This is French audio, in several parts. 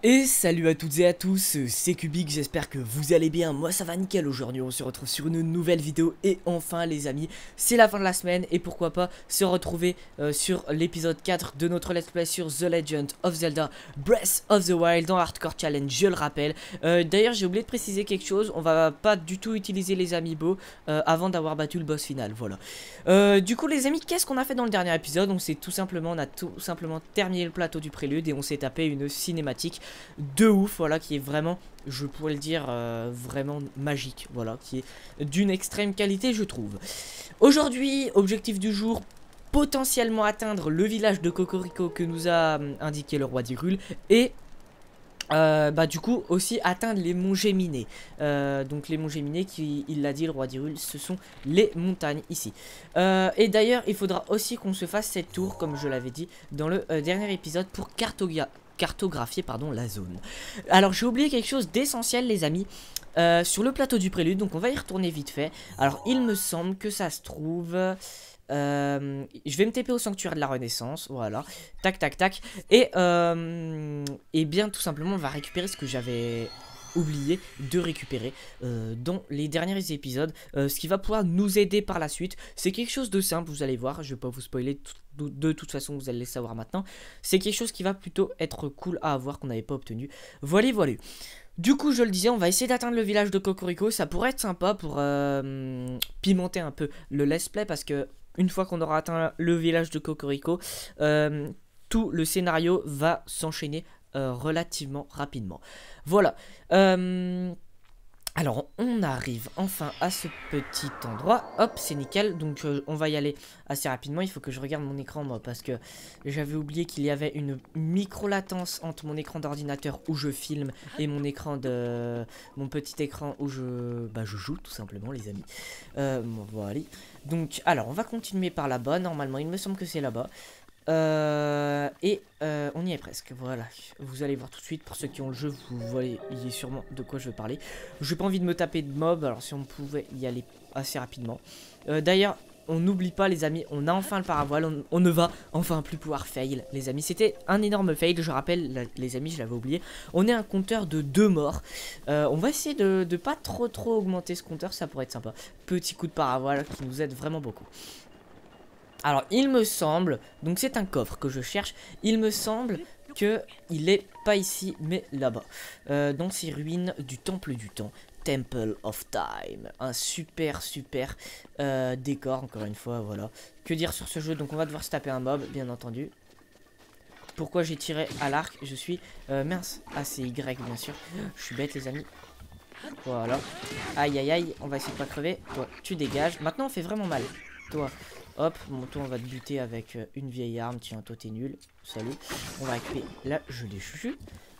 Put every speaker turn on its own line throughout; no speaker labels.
Et salut à toutes et à tous, c'est Kubik, j'espère que vous allez bien, moi ça va nickel. Aujourd'hui on se retrouve sur une nouvelle vidéo et enfin les amis, c'est la fin de la semaine et pourquoi pas se retrouver sur l'épisode 4 de notre let's play sur The Legend of Zelda Breath of the Wild dans Hardcore Challenge, je le rappelle. D'ailleurs j'ai oublié de préciser quelque chose, on va pas du tout utiliser les amiibo avant d'avoir battu le boss final, voilà. Du coup les amis, qu'est-ce qu'on a fait dans le dernier épisode? On a tout simplement terminé le plateau du prélude et on s'est tapé une cinématique de ouf, voilà, qui est vraiment, je pourrais le dire, vraiment magique, voilà, qui est d'une extrême qualité, je trouve. Aujourd'hui, objectif du jour, potentiellement atteindre le village de Cocorico que nous a indiqué le roi d'Hyrule et bah du coup aussi atteindre les monts Géminés. Donc les monts Géminés, qui il l'a dit le roi d'Hyrule, ce sont les montagnes ici. Et d'ailleurs il faudra aussi qu'on se fasse cette tour comme je l'avais dit dans le dernier épisode pour cartographier pardon, la zone. Alors j'ai oublié quelque chose d'essentiel les amis. Sur le plateau du prélude, donc on va y retourner vite fait. Alors il me semble que ça se trouve... je vais me TP au sanctuaire de la Renaissance, voilà, tac tac tac, et bien tout simplement on va récupérer ce que j'avais oublié de récupérer dans les derniers épisodes, ce qui va pouvoir nous aider par la suite. C'est quelque chose de simple, vous allez voir, je vais pas vous spoiler, de toute façon vous allez le savoir maintenant. C'est quelque chose qui va plutôt être cool à avoir, qu'on n'avait pas obtenu, voilà voilà. Du coup, je le disais, on va essayer d'atteindre le village de Cocorico. Ça pourrait être sympa pour pimenter un peu le let's play, parce que une fois qu'on aura atteint le village de Cocorico, tout le scénario va s'enchaîner relativement rapidement. Voilà. Alors on arrive enfin à ce petit endroit, hop c'est nickel, donc on va y aller assez rapidement. Il faut que je regarde mon écran moi, parce que j'avais oublié qu'il y avait une micro latence entre mon écran d'ordinateur où je filme et mon écran de... mon petit écran où je joue tout simplement les amis. Bon, voilà. Donc alors on va continuer par là-bas, normalement il me semble que c'est là-bas. On y est presque, voilà. Vous allez voir tout de suite, pour ceux qui ont le jeu, vous voyez sûrement de quoi je veux parler. J'ai pas envie de me taper de mob, alors si on pouvait y aller assez rapidement. D'ailleurs, on n'oublie pas les amis, on a enfin le paravoile, on ne va enfin plus pouvoir fail les amis. C'était un énorme fail, je rappelle les amis, je l'avais oublié. On est un compteur de 2 morts. On va essayer de pas trop augmenter ce compteur, ça pourrait être sympa. Petit coup de paravoile qui nous aide vraiment beaucoup. Alors il me semble, donc c'est un coffre que je cherche, il me semble que il est pas ici mais là-bas, dans ces ruines du temple du temps, Temple of Time, un super décor encore une fois, voilà. Que dire sur ce jeu? Donc on va devoir se taper un mob bien entendu. Pourquoi j'ai tiré à l'arc? Je suis mince, ah c'est Y bien sûr, je suis bête les amis. Voilà, aïe aïe aïe, on va essayer de pas crever, toi tu dégages, maintenant on fait vraiment mal, toi. Hop, bon, toi on va te buter avec une vieille arme. Tiens, toi t'es nul. Salut. On va récupérer la gelée chouchou.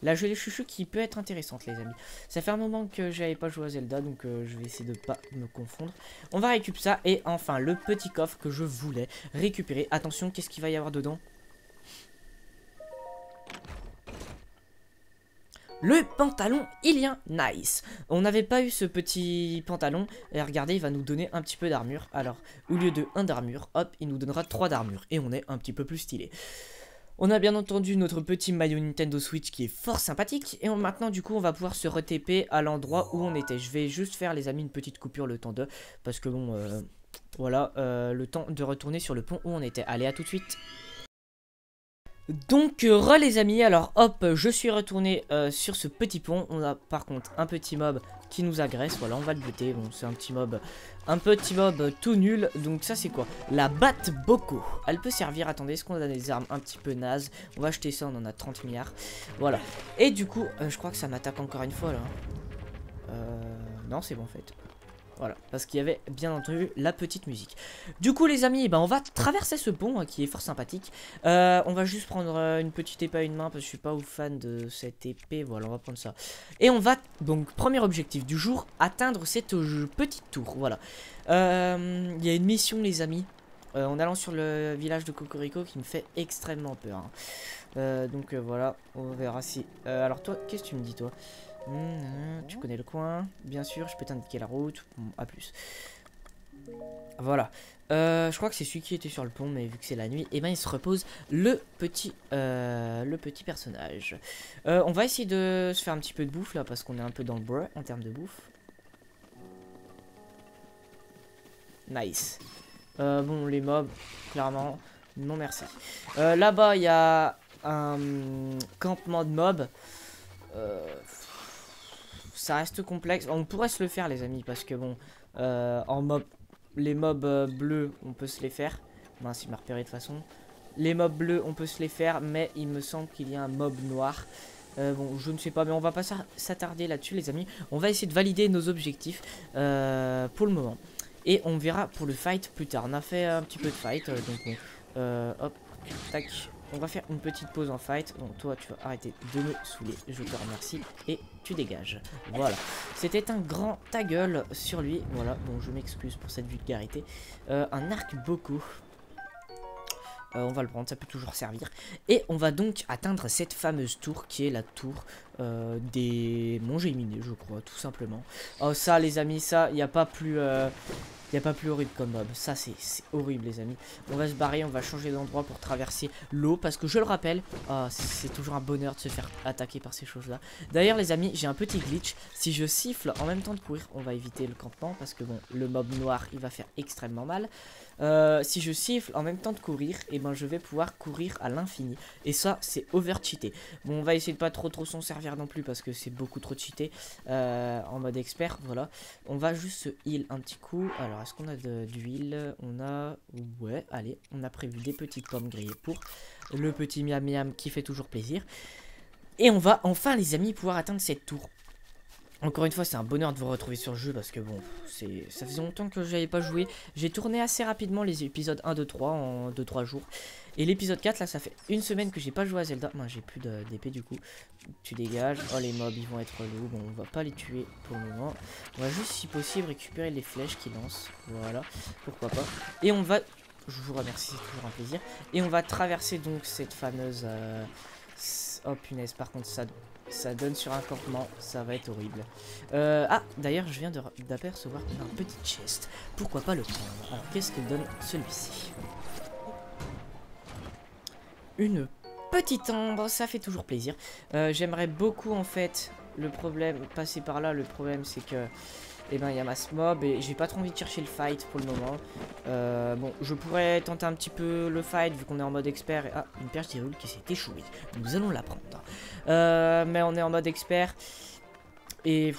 La gelée chouchou qui peut être intéressante, les amis. Ça fait un moment que j'avais pas joué à Zelda, donc je vais essayer de pas me confondre. On va récupérer ça. Et enfin, le petit coffre que je voulais récupérer. Attention, qu'est-ce qu'il va y avoir dedans? Le pantalon Ilien Nice. On n'avait pas eu ce petit pantalon. Et regardez, il va nous donner un petit peu d'armure. Alors, au lieu de 1 d'armure, hop, il nous donnera 3 d'armure. Et on est un petit peu plus stylé. On a bien entendu notre petit maillot Nintendo Switch qui est fort sympathique. Et maintenant, du coup, on va pouvoir se re-TP à l'endroit où on était. Je vais juste faire, les amis, une petite coupure le temps de... Parce que bon, voilà, le temps de retourner sur le pont où on était. Allez, à tout de suite. Donc les amis, alors hop, je suis retourné sur ce petit pont. On a par contre un petit mob qui nous agresse, voilà, on va le buter. Bon, c'est un petit mob tout nul. Donc ça c'est quoi? La batte Boko. Elle peut servir, attendez, est-ce qu'on a des armes un petit peu nazes? On va acheter ça, on en a 30 milliards. Voilà, et du coup, je crois que ça m'attaque encore une fois là. Non, c'est bon en fait. Voilà, parce qu'il y avait bien entendu la petite musique. Du coup les amis, on va traverser ce pont hein, qui est fort sympathique. On va juste prendre une petite épée à une main parce que je suis pas fan de cette épée. Voilà, on va prendre ça. Et on va, donc, premier objectif du jour, atteindre cette petite tour. Voilà. Il y a une mission les amis, en allant sur le village de Cocorico qui me fait extrêmement peur. Hein. Donc voilà, on verra si... alors toi, qu'est-ce que tu me dis toi? Tu connais le coin, bien sûr, je peux t'indiquer la route. Bon, à plus. Voilà. Je crois que c'est celui qui était sur le pont, mais vu que c'est la nuit, et ben il se repose le petit personnage. On va essayer de se faire un petit peu de bouffe là, parce qu'on est un peu dans le bruit en termes de bouffe. Nice. Bon, les mobs, clairement, non merci. Là-bas, il y a un campement de mobs. Ça reste complexe. On pourrait se le faire, les amis, parce que bon, en mob, les mobs bleus, on peut se les faire. Mince, il m'a repéré de toute façon. Les mobs bleus, on peut se les faire, mais il me semble qu'il y a un mob noir. Bon, je ne sais pas, mais on va pas s'attarder là-dessus, les amis. On va essayer de valider nos objectifs pour le moment. Et on verra pour le fight plus tard. On a fait un petit peu de fight, donc bon, hop, tac. On va faire une petite pause en fight. Bon, toi, tu vas arrêter de me saouler. Je te remercie. Et tu dégages. Voilà. C'était un grand ta gueule sur lui. Voilà. Bon, je m'excuse pour cette vulgarité. Un arc beaucoup. On va le prendre, ça peut toujours servir. Et on va donc atteindre cette fameuse tour qui est la tour des monts géminés, je crois, tout simplement. Oh, ça, les amis, ça, il n'y a pas plus... Il n'y a pas plus horrible comme mob. Ça, c'est horrible, les amis. On va se barrer, on va changer d'endroit pour traverser l'eau. Parce que je le rappelle, c'est toujours un bonheur de se faire attaquer par ces choses-là. D'ailleurs, les amis, j'ai un petit glitch. Si je siffle en même temps de courir, on va éviter le campement. Parce que bon, le mob noir, il va faire extrêmement mal. Si je siffle en même temps de courir, et ben je vais pouvoir courir à l'infini. Et ça, c'est over cheaté. Bon, on va essayer de pas trop s'en servir non plus parce que c'est beaucoup trop cheaté en mode expert. Voilà, on va juste se heal un petit coup. Alors, est-ce qu'on a d'huile? On a, ouais, allez, on a prévu des petites pommes grillées pour le petit miam miam qui fait toujours plaisir. Et on va enfin, les amis, pouvoir atteindre cette tour. Encore une fois, c'est un bonheur de vous retrouver sur le jeu parce que bon, ça faisait longtemps que j'avais pas joué. J'ai tourné assez rapidement les épisodes 1, 2, 3 en 2-3 jours. Et l'épisode 4, là, ça fait une semaine que j'ai pas joué à Zelda. Non, j'ai plus d'épée du coup. Tu dégages. Oh, les mobs, ils vont être lourds. Bon, on va pas les tuer pour le moment. On va juste, si possible, récupérer les flèches qu'ils lancent. Voilà, pourquoi pas. Et on va... Je vous remercie, c'est toujours un plaisir. Et on va traverser donc cette fameuse... Oh punaise, par contre ça donne sur un campement, ça va être horrible. Ah, d'ailleurs je viens d'apercevoir qu'on a un petit chest. Pourquoi pas le prendre? Alors qu'est-ce que donne celui-ci? Une petite ombre, ça fait toujours plaisir. J'aimerais beaucoup en fait, le problème, passer par là, le problème c'est que... Et ben il y a masse mob et j'ai pas trop envie de chercher le fight pour le moment. Bon, je pourrais tenter un petit peu le fight vu qu'on est en mode expert. Ah, une perche d'Hyrule qui s'est échouée. Nous allons la prendre. Mais on est en mode expert. Et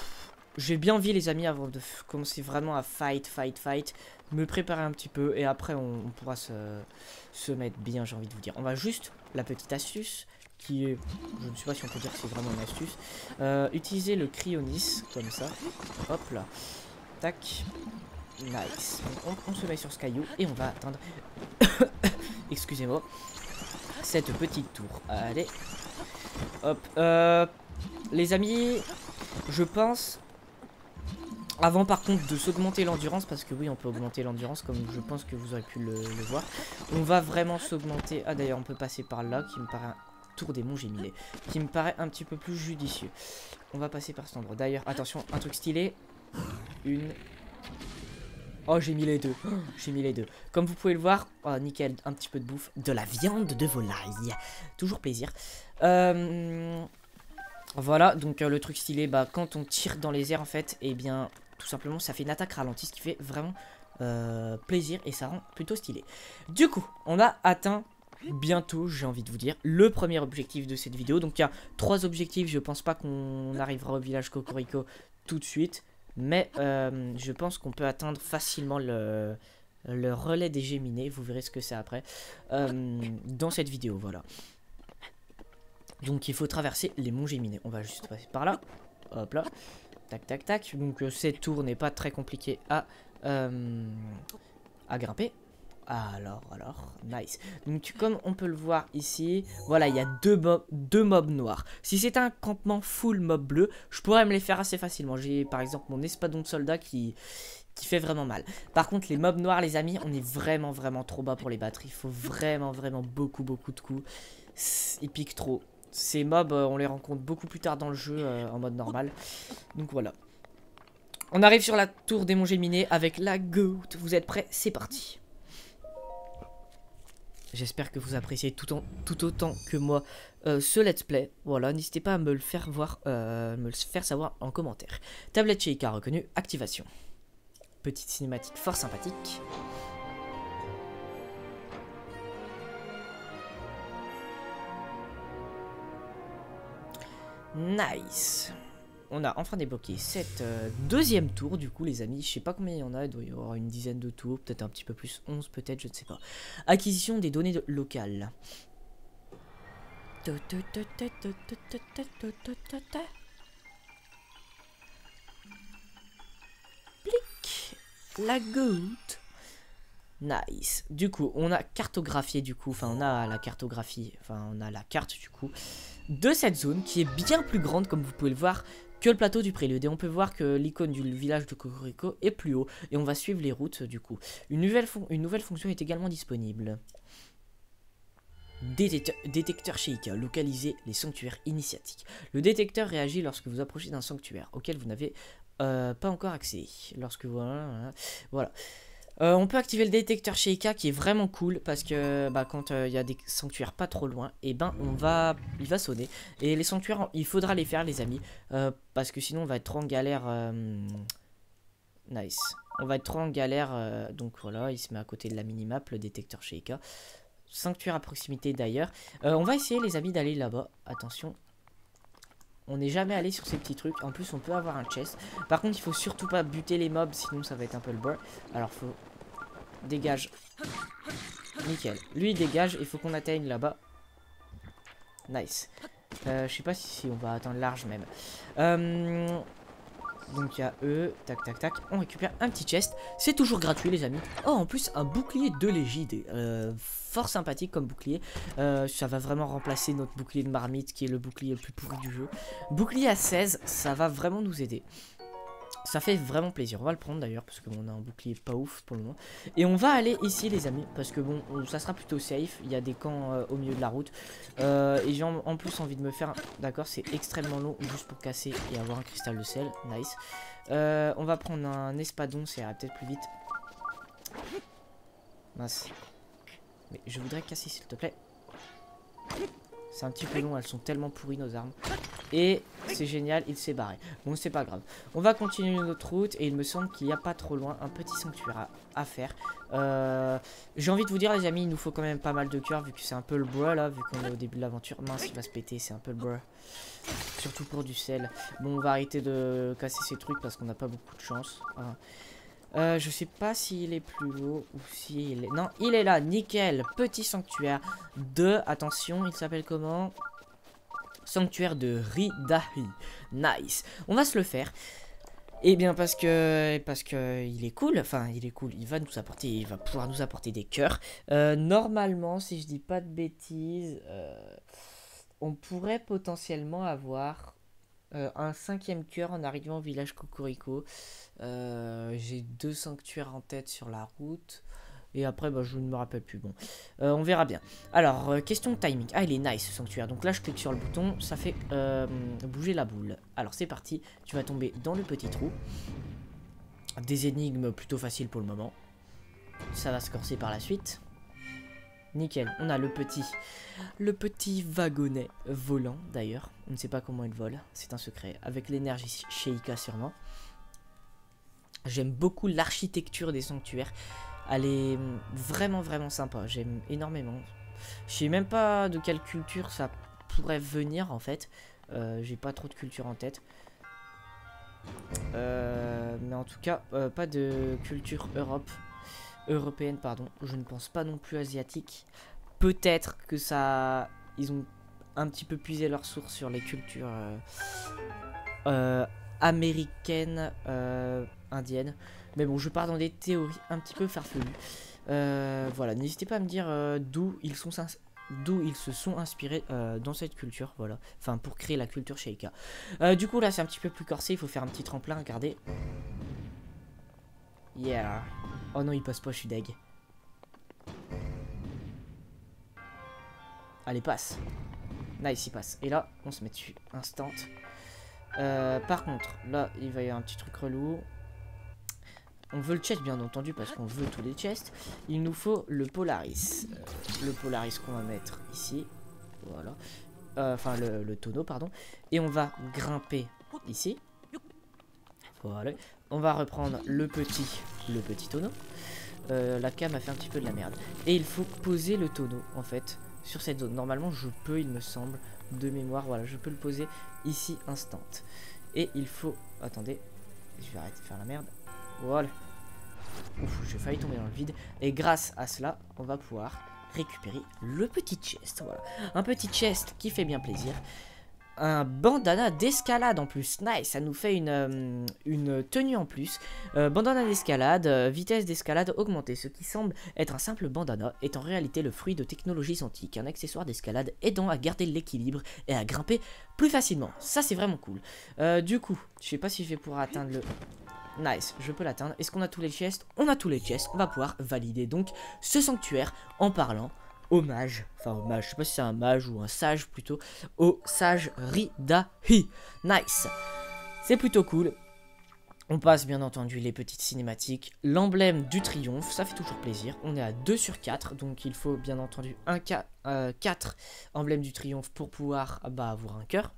j'ai bien envie les amis avant de commencer vraiment à fight. Me préparer un petit peu et après on pourra se mettre bien, j'ai envie de vous dire. On va juste, la petite astuce qui est, je ne sais pas si on peut dire que c'est vraiment une astuce, utiliser le cryonis comme ça, hop là, tac, nice. Donc on se met sur ce caillou et on va atteindre, excusez-moi, cette petite tour. Allez, hop, les amis, je pense, avant par contre de s'augmenter l'endurance, parce que oui on peut augmenter l'endurance comme je pense que vous aurez pu le voir, on va vraiment s'augmenter. Ah d'ailleurs on peut passer par là qui me paraît tour des monts géminés, qui me paraît un petit peu plus judicieux. On va passer par cet endroit. D'ailleurs, attention, un truc stylé. Oh, j'ai mis les deux. Oh, j'ai mis les deux. Comme vous pouvez le voir, oh, nickel, un petit peu de bouffe. De la viande de volaille. Toujours plaisir. Voilà, donc le truc stylé, bah, quand on tire dans les airs, en fait, et bien, tout simplement, ça fait une attaque ralentie, ce qui fait vraiment plaisir et ça rend plutôt stylé. Du coup, on a atteint... bientôt, j'ai envie de vous dire, le premier objectif de cette vidéo. Donc il y a 3 objectifs, je pense pas qu'on arrivera au village Cocorico tout de suite, mais je pense qu'on peut atteindre facilement le relais des Géminés. Vous verrez ce que c'est après dans cette vidéo, voilà. Donc il faut traverser les monts Géminés. On va juste passer par là, hop là, tac tac tac. Donc cette tour n'est pas très compliquée à grimper. Alors, nice. Donc comme on peut le voir ici, voilà, il y a deux mobs noirs. Si c'était un campement full mob bleu, je pourrais me les faire assez facilement. J'ai par exemple mon espadon de soldat qui fait vraiment mal. Par contre les mobs noirs, les amis, on est vraiment trop bas pour les battre. Il faut vraiment beaucoup de coups. Ils piquent trop. Ces mobs, on les rencontre beaucoup plus tard dans le jeu en mode normal. Donc voilà. On arrive sur la tour des monts géminés avec la goat. Vous êtes prêts? C'est parti. J'espère que vous appréciez tout autant que moi ce let's play. Voilà, n'hésitez pas à me le faire voir, me le faire savoir en commentaire. Tablette Sheikah reconnue, activation. Petite cinématique fort sympathique. Nice. On a enfin débloqué cette deuxième tour du coup les amis, je sais pas combien il y en a, il doit y avoir une dizaine de tours, peut-être un petit peu plus, 11 peut-être, je ne sais pas. Acquisition des données locales. Plic. La goutte. Nice. Du coup, on a cartographié du coup, enfin on a la cartographie, enfin on a la carte du coup de cette zone qui est bien plus grande comme vous pouvez le voir que le plateau du prélude. Et on peut voir que l'icône du village de Cocorico est plus haut et on va suivre les routes du coup. Une nouvelle fonction est également disponible. Détecteur Sheikah, localiser les sanctuaires initiatiques. Le détecteur réagit lorsque vous approchez d'un sanctuaire auquel vous n'avez pas encore accès. Lorsque voilà. On peut activer le détecteur Sheikah qui est vraiment cool parce que quand il y a des sanctuaires pas trop loin, et il va sonner. Et les sanctuaires, il faudra les faire les amis parce que sinon on va être trop en galère. Nice. On va être trop en galère. Donc voilà, il se met à côté de la minimap, le détecteur Sheikah. Sanctuaire à proximité d'ailleurs. On va essayer les amis d'aller là-bas. Attention. On n'est jamais allé sur ces petits trucs. En plus, on peut avoir un chest. Par contre, il faut surtout pas buter les mobs, sinon ça va être un peu le beurre. Alors, faut... Dégage. Nickel. Lui, il dégage. Il faut qu'on atteigne là-bas. Nice. Je sais pas si on va atteindre large même. Donc, il y a eux. Tac, tac, tac. On récupère un petit chest. C'est toujours gratuit, les amis. Oh, en plus, un bouclier de l'égide. Fort sympathique comme bouclier. Ça va vraiment remplacer notre bouclier de marmite qui est le bouclier le plus pourri du jeu. Bouclier à 16, ça va vraiment nous aider. Ça fait vraiment plaisir. On va le prendre d'ailleurs parce qu'on a un bouclier pas ouf pour le moment. Et on va aller ici les amis parce que bon, ça sera plutôt safe. Il y a des camps au milieu de la route. Et j'ai en plus envie de me faire... D'accord, c'est extrêmement long juste pour casser et avoir un cristal de sel. Nice. On va prendre un espadon, ça ira peut-être plus vite. Mince. Mais je voudrais casser s'il te plaît. C'est un petit peu long, elles sont tellement pourries nos armes. Et c'est génial, il s'est barré. Bon, c'est pas grave. On va continuer notre route et il me semble qu'il n'y a pas trop loin un petit sanctuaire à faire. J'ai envie de vous dire les amis, il nous faut quand même pas mal de cœur vu que c'est un peu le bras là, vu qu'on est au début de l'aventure. Mince, il va se péter, c'est un peu le bras. Surtout pour du sel. Bon, on va arrêter de casser ces trucs parce qu'on n'a pas beaucoup de chance. Je sais pas s'il est plus haut ou s'il est... Non, il est là, nickel. Petit sanctuaire de... Attention, il s'appelle comment? Sanctuaire de Ridahi. Nice. On va se le faire. Eh bien parce que il est cool. Enfin, il est cool. Il va pouvoir nous apporter des cœurs. Normalement, si je dis pas de bêtises, on pourrait potentiellement avoir... un 5e cœur en arrivant au village Cocorico. J'ai 2 sanctuaires en tête sur la route. Et après, je ne me rappelle plus. Bon, on verra bien. Alors, question de timing. Ah, il est nice ce sanctuaire. Donc là, je clique sur le bouton. Ça fait bouger la boule. Alors, c'est parti. Tu vas tomber dans le petit trou. Des énigmes plutôt faciles pour le moment. Ça va se corser par la suite. Nickel, on a le petit wagonnet volant d'ailleurs. On ne sait pas comment il vole, c'est un secret. Avec l'énergie Sheikah sûrement. J'aime beaucoup l'architecture des sanctuaires. Elle est vraiment vraiment sympa, j'aime énormément. Je sais même pas de quelle culture ça pourrait venir en fait. J'ai pas trop de culture en tête. Mais en tout cas, pas de culture européenne, pardon. Je ne pense pas non plus asiatique. Peut-être que ça... Ils ont un petit peu puisé leurs sources sur les cultures américaines, indiennes. Mais bon, je pars dans des théories un petit peu farfelues. Voilà, n'hésitez pas à me dire d'où ils se sont inspirés dans cette culture, voilà. Enfin, pour créer la culture Sheikah. Du coup, là, c'est un petit peu plus corsé. Il faut faire un petit tremplin, regardez. Yeah. Oh non, il passe pas, je suis deg. Allez, passe. Nice, il passe. Et là, on se met dessus. Instant. Par contre, là, il va y avoir un petit truc relou. on veut le chest bien entendu parce qu'on veut tous les chests. Il nous faut le Polaris. Le Polaris qu'on va mettre ici. Voilà. Enfin le tonneau pardon. Et on va grimper ici. Voilà. On va reprendre le petit tonneau. La cam a fait un petit peu de la merde. Et il faut poser le tonneau en fait sur cette zone. Normalement je peux, il me semble, de mémoire, voilà, je peux le poser ici instant. Et il faut, attendez, je vais arrêter de faire la merde. Voilà. Ouf, j'ai failli tomber dans le vide. Et grâce à cela, on va pouvoir récupérer le petit chest. Voilà, un petit chest qui fait bien plaisir. Un bandana d'escalade en plus, nice, ça nous fait une tenue en plus. Bandana d'escalade, vitesse d'escalade augmentée. Ce qui semble être un simple bandana est en réalité le fruit de technologies antiques. Un accessoire d'escalade aidant à garder l'équilibre et à grimper plus facilement. Ça c'est vraiment cool. Du coup, je sais pas si je vais pouvoir atteindre le... Nice, je peux l'atteindre. Est-ce qu'on a tous les chests? On a tous les chests, on va pouvoir valider donc ce sanctuaire en parlant au mage, enfin au mage, je sais pas si c'est un mage ou un sage plutôt, au sage Ridahi. Nice, c'est plutôt cool. On passe bien entendu les petites cinématiques, l'emblème du triomphe, ça fait toujours plaisir. On est à 2 sur 4, donc il faut bien entendu 4 emblèmes du triomphe pour pouvoir avoir un cœur.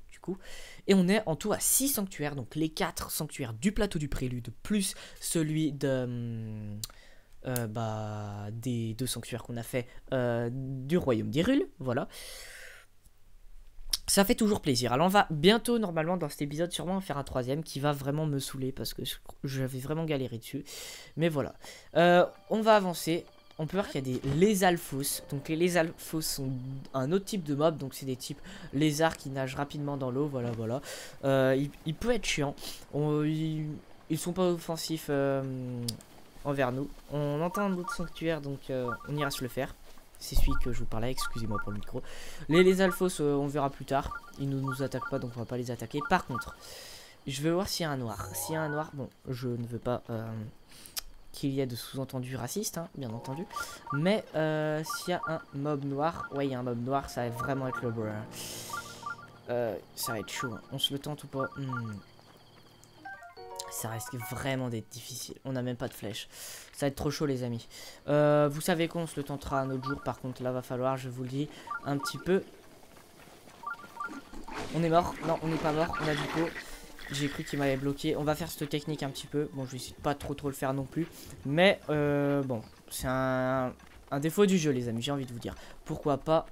Et on est en tout à 6 sanctuaires, donc les 4 sanctuaires du plateau du prélude, plus celui de... des 2 sanctuaires qu'on a fait du royaume d'Hyrule, voilà. Ça fait toujours plaisir. Alors on va bientôt, normalement, dans cet épisode, sûrement faire un 3ème qui va vraiment me saouler parce que j'avais vraiment galéré dessus. Mais voilà. On va avancer. On peut voir qu'il y a des lézalfos. Donc les lézalfos sont un autre type de mob. Donc c'est des types lézards qui nagent rapidement dans l'eau. Voilà, voilà. Il peut être chiant. Ils sont pas offensifs envers nous. On entend un autre sanctuaire, donc on ira se le faire. C'est celui que je vous parlais, excusez-moi pour le micro. Les lézalfos, on verra plus tard. Ils ne nous attaquent pas, donc on va pas les attaquer. Par contre, je vais voir s'il y a un noir. S'il y a un noir, bon, je ne veux pas... qu'il y ait de sous-entendus racistes, hein, bien entendu. Mais s'il y a un mob noir, ouais, il y a un mob noir, ça va vraiment être le bro. Ça va être chaud. Hein. On se le tente ou pas? Ça risque vraiment d'être difficile. On n'a même pas de flèche. Ça va être trop chaud, les amis. Vous savez quoi, on se le tentera un autre jour. Par contre, là, va falloir, je vous le dis, un petit peu. On est mort. Non, on n'est pas mort. On a du coup. J'ai cru qu'il m'avait bloqué. On va faire cette technique un petit peu. Bon, je vais essayer de pas trop le faire non plus. Mais bon, c'est un défaut du jeu, les amis. J'ai envie de vous dire. Pourquoi pas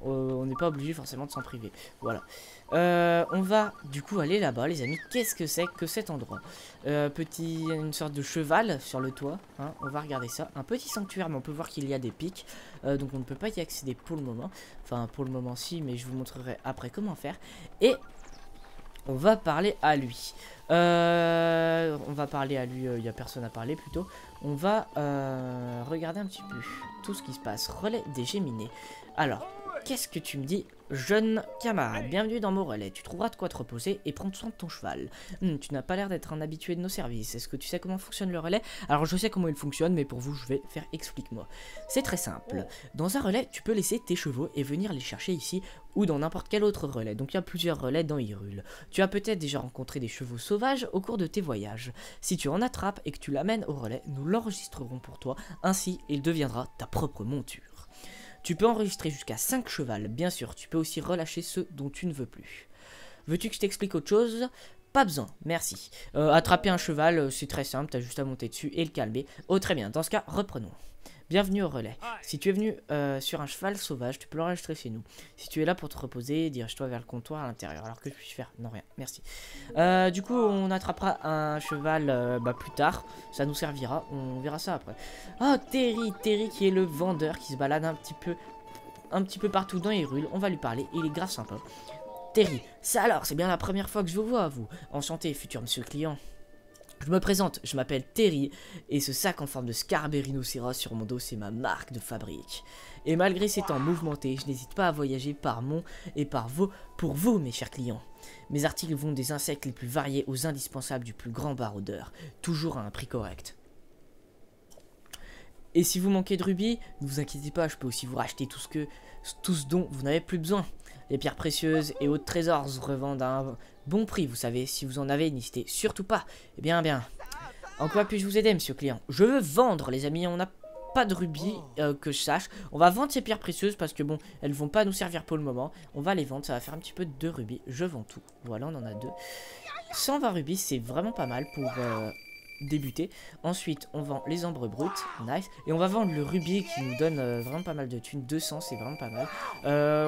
on n'est pas obligé forcément de s'en priver. Voilà. On va du coup aller là-bas, les amis. Qu'est-ce que c'est que cet endroit? Une sorte de cheval sur le toit. Hein, on va regarder ça. Un petit sanctuaire, mais on peut voir qu'il y a des pics. Donc on ne peut pas y accéder pour le moment. Enfin, pour le moment, si, mais je vous montrerai après comment faire. Et on va parler à lui. On va parler à lui, il n'y a personne à parler plutôt. On va regarder un petit peu tout ce qui se passe. Relais des Géminés. Alors, qu'est-ce que tu me dis, jeune camarade? Bienvenue dans mon relais. Tu trouveras de quoi te reposer et prendre soin de ton cheval. Tu n'as pas l'air d'être un habitué de nos services. Est-ce que tu sais comment fonctionne le relais? Alors, je sais comment il fonctionne, mais pour vous, je vais faire explique-moi. C'est très simple. Dans un relais, tu peux laisser tes chevaux et venir les chercher ici ou dans n'importe quel autre relais. Donc, il y a plusieurs relais dans Hyrule. Tu as peut-être déjà rencontré des chevaux sauvages au cours de tes voyages. Si tu en attrapes et que tu l'amènes au relais, nous l'enregistrerons pour toi. Ainsi, il deviendra ta propre monture. Tu peux enregistrer jusqu'à 5 chevals, bien sûr, tu peux aussi relâcher ceux dont tu ne veux plus. Veux-tu que je t'explique autre chose? Pas besoin, merci. Attraper un cheval, c'est très simple, t'as juste à monter dessus et le calmer. Oh très bien, dans ce cas, reprenons. Bienvenue au relais. Si tu es venu sur un cheval sauvage, tu peux l'enregistrer chez nous. Si tu es là pour te reposer, dirige-toi vers le comptoir à l'intérieur. Alors que je puis faire? Non, rien, merci. Du coup, on attrapera un cheval plus tard. Ça nous servira, on verra ça après. Oh, Terry qui est le vendeur qui se balade un petit peu partout dans Hyrule. On va lui parler, il est grave sympa. Terry, ça alors, c'est bien la première fois que je vous vois à vous. Enchanté, futur monsieur le client. Je me présente, je m'appelle Terry, et ce sac en forme de scarabée rhinocéros sur mon dos, c'est ma marque de fabrique. Et malgré ces temps mouvementés, je n'hésite pas à voyager par mon et par vos pour vous, mes chers clients. Mes articles vont des insectes les plus variés aux indispensables du plus grand baroudeur, toujours à un prix correct. Et si vous manquez de rubis, ne vous inquiétez pas, je peux aussi vous racheter tout ce dont vous n'avez plus besoin. Les pierres précieuses et autres trésors se revendent à un bon prix, vous savez. Si vous en avez, n'hésitez surtout pas. Eh bien, En quoi puis-je vous aider, monsieur client? Je veux vendre, les amis. On n'a pas de rubis que je sache. On va vendre ces pierres précieuses parce que bon, elles vont pas nous servir pour le moment. On va les vendre, ça va faire un petit peu de rubis. Je vends tout. Voilà, on en a 2. 120 rubis, c'est vraiment pas mal pour débuter. Ensuite, on vend les ambres brutes. Nice. Et on va vendre le rubis qui nous donne vraiment pas mal de thunes. 200, c'est vraiment pas mal.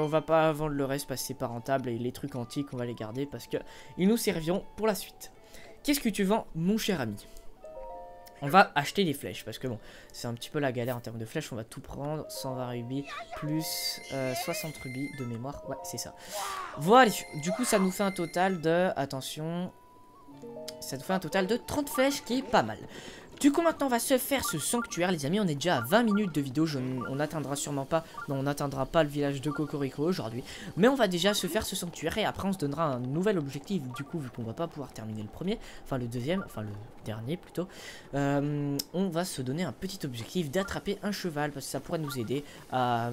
On va pas vendre le reste parce que c'est pas rentable. Et les trucs antiques, on va les garder parce que ils nous serviront pour la suite. Qu'est-ce que tu vends, mon cher ami? On va acheter des flèches parce que bon, c'est un petit peu la galère en termes de flèches. On va tout prendre, 120 rubis plus 60 rubis de mémoire. Ouais, c'est ça. Voilà, du coup ça nous fait un total de, attention, ça nous fait un total de 30 flèches qui est pas mal. Du coup maintenant on va se faire ce sanctuaire les amis, on est déjà à 20 minutes de vidéo, on n'atteindra sûrement pas, non on n'atteindra pas le village de Cocorico aujourd'hui. Mais on va déjà se faire ce sanctuaire et après on se donnera un nouvel objectif, du coup vu qu'on va pas pouvoir terminer le premier, enfin le deuxième, enfin le dernier plutôt. On va se donner un petit objectif d'attraper un cheval parce que ça pourrait nous aider à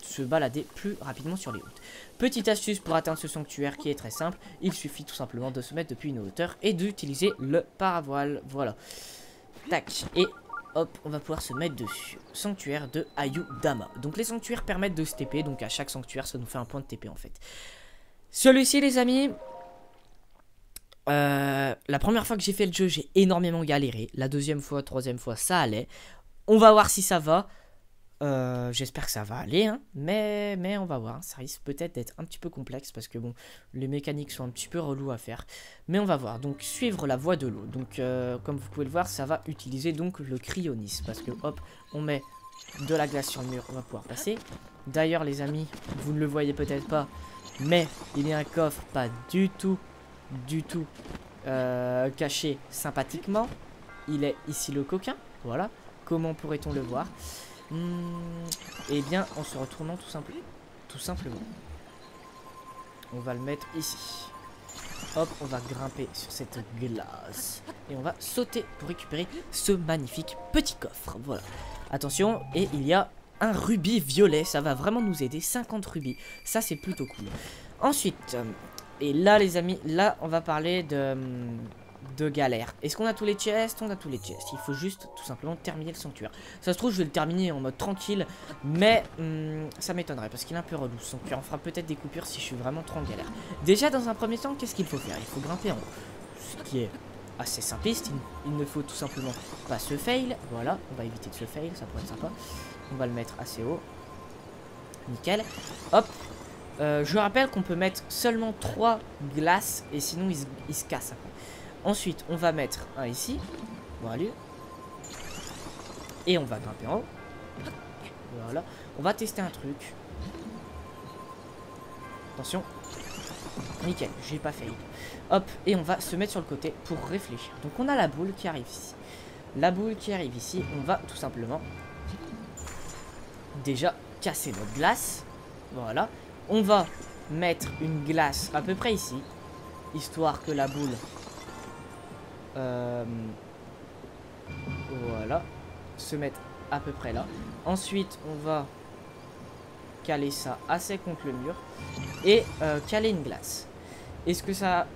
se balader plus rapidement sur les routes. Petite astuce pour atteindre ce sanctuaire qui est très simple, il suffit tout simplement de se mettre depuis une hauteur et d'utiliser le paravoile, voilà. Tac, et hop, on va pouvoir se mettre dessus. Sanctuaire de Ayudama. Donc les sanctuaires permettent de se TP, donc à chaque sanctuaire ça nous fait un point de TP en fait. Celui-ci les amis, la première fois que j'ai fait le jeu j'ai énormément galéré. La deuxième fois, troisième fois ça allait. On va voir si ça va. J'espère que ça va aller, hein, mais on va voir. Ça risque peut-être d'être un petit peu complexe parce que bon, les mécaniques sont un petit peu relous à faire. Mais on va voir. Donc suivre la voie de l'eau. Donc comme vous pouvez le voir, ça va utiliser donc le cryonisme parce que hop, on met de la glace sur le mur, on va pouvoir passer. D'ailleurs les amis, vous ne le voyez peut-être pas, mais il y a un coffre pas du tout caché sympathiquement. Il est ici le coquin. Voilà. Comment pourrait-on le voir? Eh bien, en se retournant tout simplement. On va le mettre ici. Hop, on va grimper sur cette glace. Et on va sauter pour récupérer ce magnifique petit coffre. Voilà. Attention, et il y a un rubis violet. Ça va vraiment nous aider. 50 rubis. Ça, c'est plutôt cool. Ensuite, et là, les amis, là, on va parler de galère. Est-ce qu'on a tous les chests? On a tous les chests. Il faut juste tout simplement terminer le sanctuaire. Ça se trouve je vais le terminer en mode tranquille, mais ça m'étonnerait parce qu'il est un peu relou ce sanctuaire. On fera peut-être des coupures si je suis vraiment trop en galère. Déjà dans un premier temps, qu'est-ce qu'il faut faire? Il faut grimper en haut, ce qui est assez simpliste. Il ne faut tout simplement pas se fail. Voilà, on va éviter de se fail, ça pourrait être sympa. On va le mettre assez haut. Nickel. Hop. Je rappelle qu'on peut mettre seulement 3 glaces et sinon il se casse après. Ensuite, on va mettre un ici. Voilà. Et on va grimper en haut. Voilà. On va tester un truc. Attention. Nickel, j'ai pas failli. Hop, et on va se mettre sur le côté pour réfléchir. Donc on a la boule qui arrive ici. La boule qui arrive ici, on va tout simplement déjà casser notre glace. Voilà. On va mettre une glace à peu près ici. Histoire que la boule... voilà, se mettre à peu près là. Ensuite on va caler ça assez contre le mur et caler une glace. Est-ce que ça va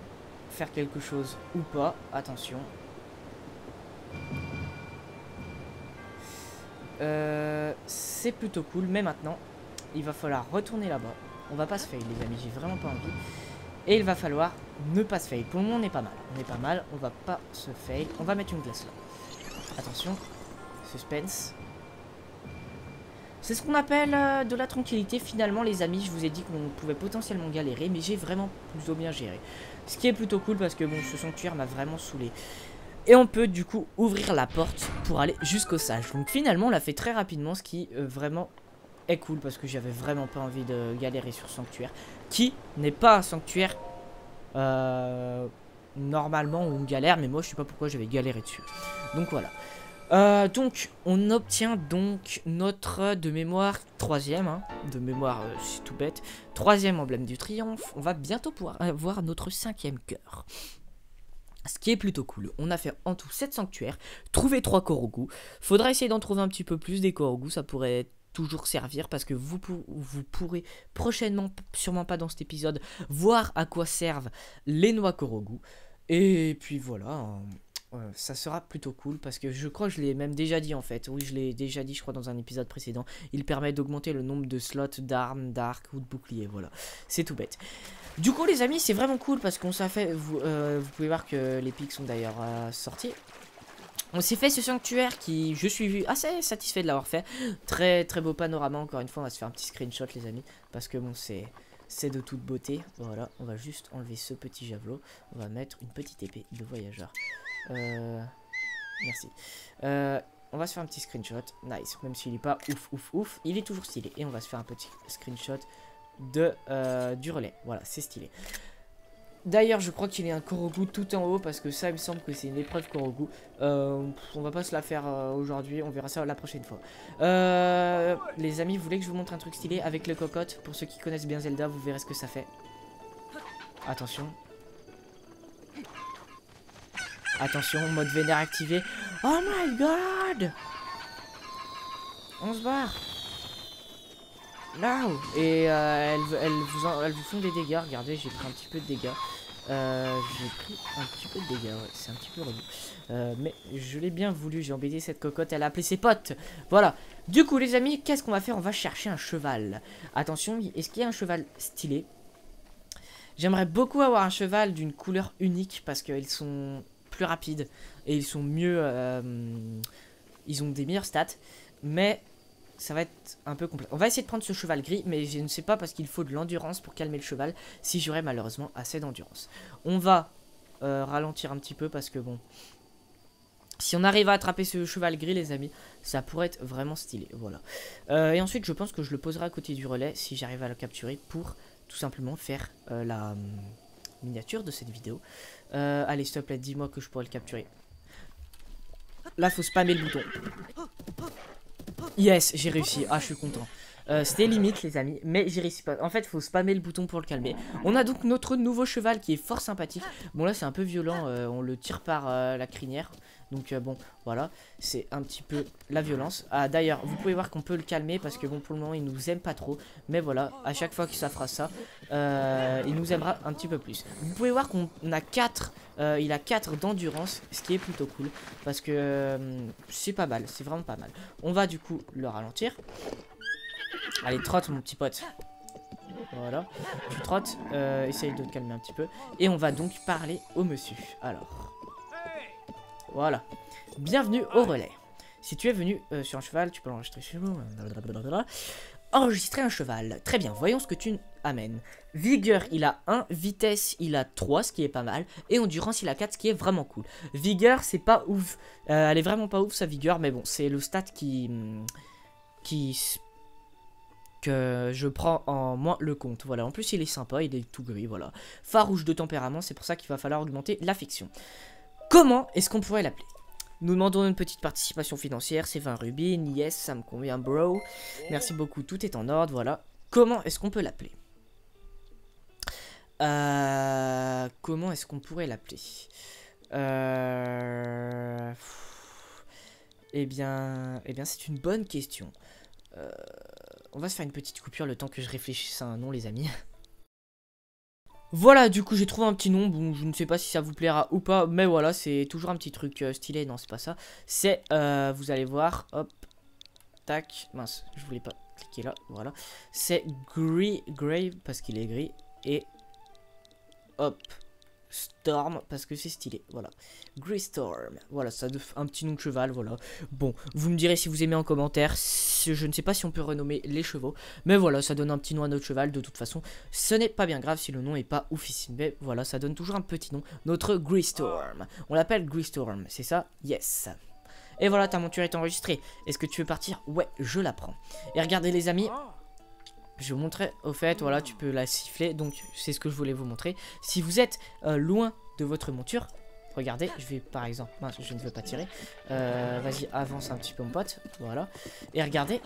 faire quelque chose ou pas? Attention. C'est plutôt cool, mais maintenant il va falloir retourner là-bas. On va pas se fail les amis, j'ai vraiment pas envie. Et il va falloir ne pas se fail. Pour le moment on est pas mal. On est pas mal, on va pas se fail. On va mettre une glace là. Attention. Suspense. C'est ce qu'on appelle de la tranquillité finalement les amis. Je vous ai dit qu'on pouvait potentiellement galérer, mais j'ai vraiment plutôt bien géré. Ce qui est plutôt cool parce que bon, ce sanctuaire m'a vraiment saoulé. Et on peut du coup ouvrir la porte pour aller jusqu'au sage. Donc finalement on l'a fait très rapidement, ce qui vraiment est cool parce que j'avais vraiment pas envie de galérer sur sanctuaire. Qui n'est pas un sanctuaire normalement où on galère, mais moi je sais pas pourquoi j'avais galéré dessus. Donc voilà. Donc on obtient donc notre de mémoire troisième, hein, de mémoire c'est tout bête, troisième emblème du triomphe. On va bientôt pouvoir avoir notre 5e cœur. Ce qui est plutôt cool. On a fait en tout 7 sanctuaires, trouver 3 Korogu. Faudra essayer d'en trouver un petit peu plus des Korogu, ça pourrait toujours servir parce que vous pourrez prochainement, sûrement pas dans cet épisode, voir à quoi servent les noix Korogu. Et puis voilà, hein. ça sera plutôt cool parce que je crois que je l'ai même déjà dit en fait. Oui, je l'ai déjà dit, je crois, dans un épisode précédent. Il permet d'augmenter le nombre de slots d'armes, d'arcs ou de boucliers. Voilà, c'est tout bête. Du coup, les amis, c'est vraiment cool parce qu'on s'est fait. Vous pouvez voir que les pics sont d'ailleurs sortis. On s'est fait ce sanctuaire qui, je suis assez satisfait de l'avoir fait. Très très beau panorama. Encore une fois, on va se faire un petit screenshot, les amis, parce que bon, c'est de toute beauté. Voilà, on va juste enlever ce petit javelot. On va mettre une petite épée de voyageur. Merci. On va se faire un petit screenshot. Nice. Même s'il n'est pas ouf, il est toujours stylé. Et on va se faire un petit screenshot du relais. Voilà, c'est stylé. D'ailleurs, je crois qu'il y a un Korogu tout en haut parce que ça, il me semble que c'est une épreuve Korogu. On va pas se la faire aujourd'hui, on verra ça la prochaine fois. Les amis, vous voulez que je vous montre un truc stylé avec le cocotte? Pour ceux qui connaissent bien Zelda, vous verrez ce que ça fait. Attention. Attention, mode vénère activé. Oh my god! On se barre. Là. Et elles vous font des dégâts. Regardez, j'ai pris un petit peu de dégâts. J'ai pris un petit peu de dégâts, ouais, c'est un petit peu relou. Mais je l'ai bien voulu, j'ai embêté cette cocotte, elle a appelé ses potes. Voilà. Du coup, les amis, qu'est-ce qu'on va faire? On va chercher un cheval. Attention, est-ce qu'il y a un cheval stylé? J'aimerais beaucoup avoir un cheval d'une couleur unique parce qu'ils sont plus rapides et ils sont mieux. Ils ont des meilleures stats. Mais ça va être un peu complexe. On va essayer de prendre ce cheval gris, mais je ne sais pas parce qu'il faut de l'endurance pour calmer le cheval, si j'aurai malheureusement assez d'endurance. On va ralentir un petit peu parce que bon, si on arrive à attraper ce cheval gris, les amis, ça pourrait être vraiment stylé. Voilà. Et ensuite, je pense que je le poserai à côté du relais si j'arrive à le capturer pour tout simplement faire la miniature de cette vidéo. Allez, s'il te plaît, dis-moi que je pourrais le capturer. Là, faut spammer le bouton. Yes, j'ai réussi. Ah, je suis content. C'était limite, les amis, mais j'ai réussi pas. En fait, il faut spammer le bouton pour le calmer. On a donc notre nouveau cheval qui est fort sympathique. Bon, là, c'est un peu violent. On le tire par la crinière. Donc, bon, voilà. C'est un petit peu la violence. Ah, d'ailleurs, vous pouvez voir qu'on peut le calmer parce que, bon, pour le moment, il nous aime pas trop. Mais voilà, à chaque fois que ça fera ça, il nous aimera un petit peu plus. Vous pouvez voir qu'on a 4. Il a 4 d'endurance, ce qui est plutôt cool. Parce que c'est pas mal, c'est vraiment pas mal. On va du coup le ralentir. Allez, trotte mon petit pote. Voilà, tu trottes, essaye de te calmer un petit peu. Et on va donc parler au monsieur. Alors, voilà. Bienvenue au relais. Si tu es venu sur un cheval, tu peux l'enregistrer chez nous. Enregistrer un cheval. Très bien, voyons ce que tu amènes. Vigueur, il a 1. Vitesse, il a 3, ce qui est pas mal. Et endurance, il a 4, ce qui est vraiment cool. Vigueur, c'est pas ouf. Elle est vraiment pas ouf, sa vigueur. Mais bon, c'est le stat que je prends en moins le compte. Voilà, en plus, il est sympa, il est tout gris, voilà. Farouche de tempérament, c'est pour ça qu'il va falloir augmenter l'affection. Comment est-ce qu'on pourrait l'appeler? Nous demandons une petite participation financière, c'est 20 rubis. Yes, ça me convient, bro. Merci beaucoup, tout est en ordre, voilà. Comment est-ce qu'on peut l'appeler? Comment est-ce qu'on pourrait l'appeler? Eh bien c'est une bonne question. On va se faire une petite coupure le temps que je réfléchisse à un nom, les amis. Voilà, du coup j'ai trouvé un petit nom. Bon, je ne sais pas si ça vous plaira ou pas, mais voilà, c'est toujours un petit truc stylé. Non, c'est pas ça. C'est, vous allez voir, hop, tac, mince, je voulais pas cliquer là, voilà. C'est Grey parce qu'il est gris, et hop, Storm parce que c'est stylé, voilà. Grey Storm, voilà, ça un petit nom de cheval, voilà. Bon, vous me direz si vous aimez en commentaire. Je ne sais pas si on peut renommer les chevaux, mais voilà, ça donne un petit nom à notre cheval. De toute façon, ce n'est pas bien grave si le nom est pas oufissime, mais voilà, ça donne toujours un petit nom. Notre Grey Storm, on l'appelle Grey Storm, c'est ça? Yes. Et voilà, ta monture est enregistrée. Est-ce que tu veux partir? Ouais, je la prends. Et regardez les amis, je vais vous montrer, au fait, voilà, tu peux la siffler, donc c'est ce que je voulais vous montrer. Si vous êtes loin de votre monture, regardez, je vais par exemple, mince, je ne veux pas tirer, vas-y, avance un petit peu mon pote, voilà. Et regardez,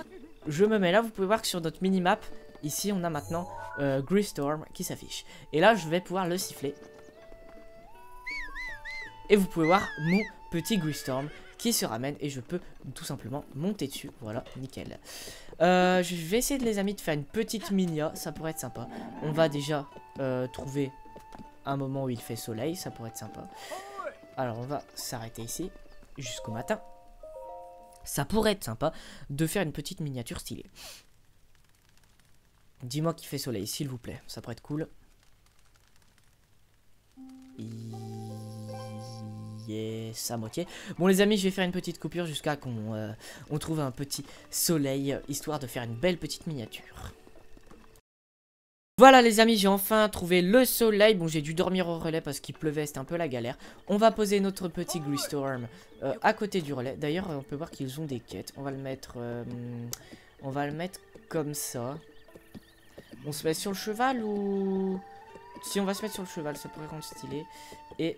je me mets là, vous pouvez voir que sur notre minimap, ici on a maintenant Grey Storm qui s'affiche. Et là, je vais pouvoir le siffler. Et vous pouvez voir mon petit Grey Storm qui se ramène et je peux tout simplement monter dessus, voilà, nickel. Je vais essayer de les amis de faire une petite minia, ça pourrait être sympa. On va déjà trouver un moment où il fait soleil, ça pourrait être sympa. Alors on va s'arrêter ici jusqu'au matin. Ça pourrait être sympa de faire une petite miniature stylée. Dis-moi qu'il fait soleil, s'il vous plaît. Ça pourrait être cool. Yes, à moitié. Bon les amis, je vais faire une petite coupure jusqu'à qu'on on trouve un petit soleil, histoire de faire une belle petite miniature. Voilà les amis, j'ai enfin trouvé le soleil. Bon, j'ai dû dormir au relais parce qu'il pleuvait, c'était un peu la galère. On va poser notre petit Greystorm à côté du relais. D'ailleurs, on peut voir qu'ils ont des quêtes. On va le mettre comme ça. On se met sur le cheval ou... Si on va se mettre sur le cheval, ça pourrait rendre stylé. Et...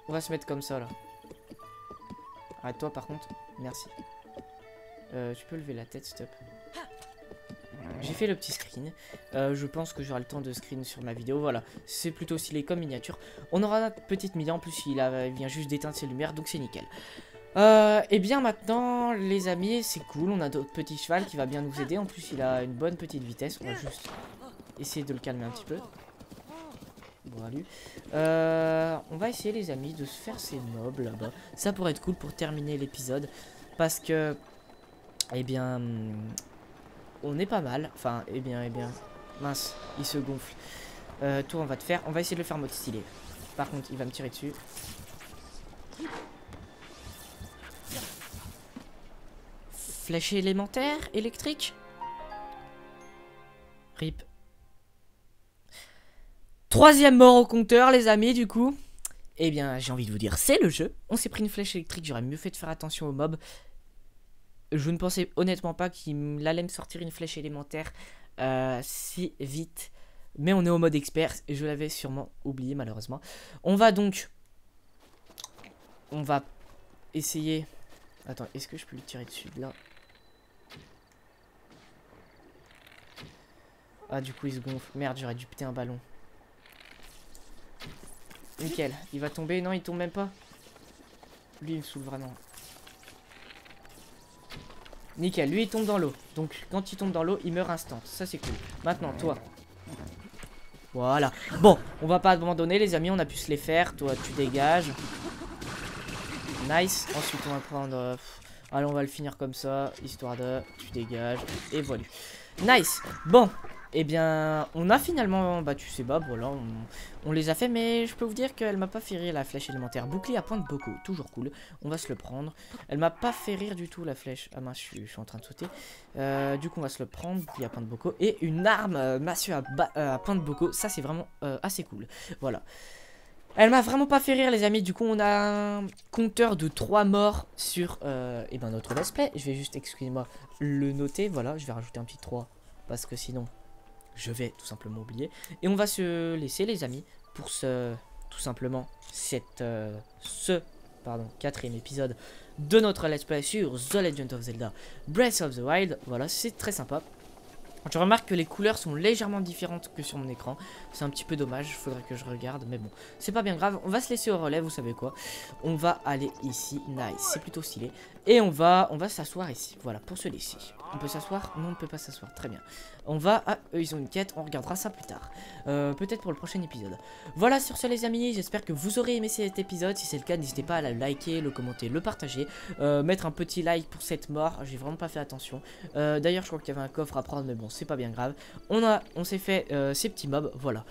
on va se mettre comme ça là. Arrête-toi par contre, merci. Tu peux lever la tête, stop. J'ai fait le petit screen. Je pense que j'aurai le temps de screen sur ma vidéo. Voilà, c'est plutôt stylé comme miniature. On aura notre petite mini. En plus, il vient juste d'éteindre ses lumières, donc c'est nickel. Et bien maintenant, les amis, c'est cool. On a notre petit cheval qui va bien nous aider. En plus, il a une bonne petite vitesse. On va juste essayer de le calmer un petit peu. Voilà. On va essayer, les amis, de se faire ces mobs là-bas. Ça pourrait être cool pour terminer l'épisode. Parce que, eh bien... on est pas mal. Enfin, eh bien, mince, il se gonfle. Toi, on va essayer de le faire mode stylé. Par contre, il va me tirer dessus. Flèche élémentaire, électrique. RIP. Troisième mort au compteur, les amis, du coup. Eh bien, j'ai envie de vous dire, c'est le jeu. On s'est pris une flèche électrique, j'aurais mieux fait de faire attention aux mobs. Je ne pensais honnêtement pas qu'il allait me sortir une flèche élémentaire si vite. Mais on est au mode expert et je l'avais sûrement oublié malheureusement. On va essayer... Attends, est-ce que je peux lui tirer dessus de là? Ah, du coup il se gonfle. Merde, j'aurais dû péter un ballon. Nickel, il va tomber. Non, il tombe même pas. Lui, il me saoule vraiment. Nickel, lui il tombe dans l'eau. Donc quand il tombe dans l'eau, il meurt instant. Ça c'est cool. Maintenant, toi. Voilà. Bon, on va pas abandonner les amis, on a pu se les faire. Toi, tu dégages. Nice. Ensuite, on va prendre... allez, on va le finir comme ça. Histoire de... tu dégages. Et voilà. Nice. Bon. Eh bien, on a finalement battu ces mobs, voilà, on les a fait, mais je peux vous dire qu'elle m'a pas fait rire la flèche élémentaire. Bouclier à pointe de bocaux, toujours cool, on va se le prendre. Elle m'a pas fait rire du tout la flèche, ah mince, je suis en train de sauter. Du coup on va se le prendre, bouclier à pointe de bocaux. Et une arme massue à pointe de bocaux, ça c'est vraiment assez cool, voilà. Elle m'a vraiment pas fait rire les amis, du coup on a un compteur de 3 morts sur et ben, notre let's play. Je vais juste, excusez-moi, le noter, voilà, je vais rajouter un petit 3, parce que sinon... je vais tout simplement oublier. Et on va se laisser les amis pour tout simplement ce 4e épisode de notre let's play sur The Legend of Zelda Breath of the Wild. Voilà, c'est très sympa. Je remarque que les couleurs sont légèrement différentes que sur mon écran. C'est un petit peu dommage, il faudrait que je regarde. Mais bon, c'est pas bien grave. On va se laisser au relais, vous savez quoi. On va aller ici. Nice, c'est plutôt stylé. Et on va s'asseoir ici. Voilà, pour se laisser. On peut s'asseoir? Non, on ne peut pas s'asseoir. Très bien. On va... ah, eux, ils ont une quête. On regardera ça plus tard. Peut-être pour le prochain épisode. Voilà, sur ce, les amis. J'espère que vous aurez aimé cet épisode. Si c'est le cas, n'hésitez pas à le liker, le commenter, le partager. Mettre un petit like pour cette mort. J'ai vraiment pas fait attention. D'ailleurs, je crois qu'il y avait un coffre à prendre. Mais bon, c'est pas bien grave. On s'est fait ces petits mobs. Voilà.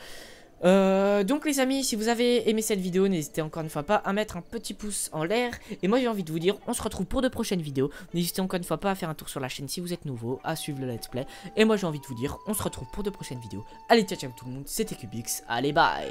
Donc les amis, si vous avez aimé cette vidéo, n'hésitez encore une fois pas à mettre un petit pouce en l'air. Et moi j'ai envie de vous dire, on se retrouve pour de prochaines vidéos. N'hésitez encore une fois pas à faire un tour sur la chaîne si vous êtes nouveau, à suivre le let's play. Et moi j'ai envie de vous dire, on se retrouve pour de prochaines vidéos. Allez, ciao ciao tout le monde, c'était Cubix, allez bye.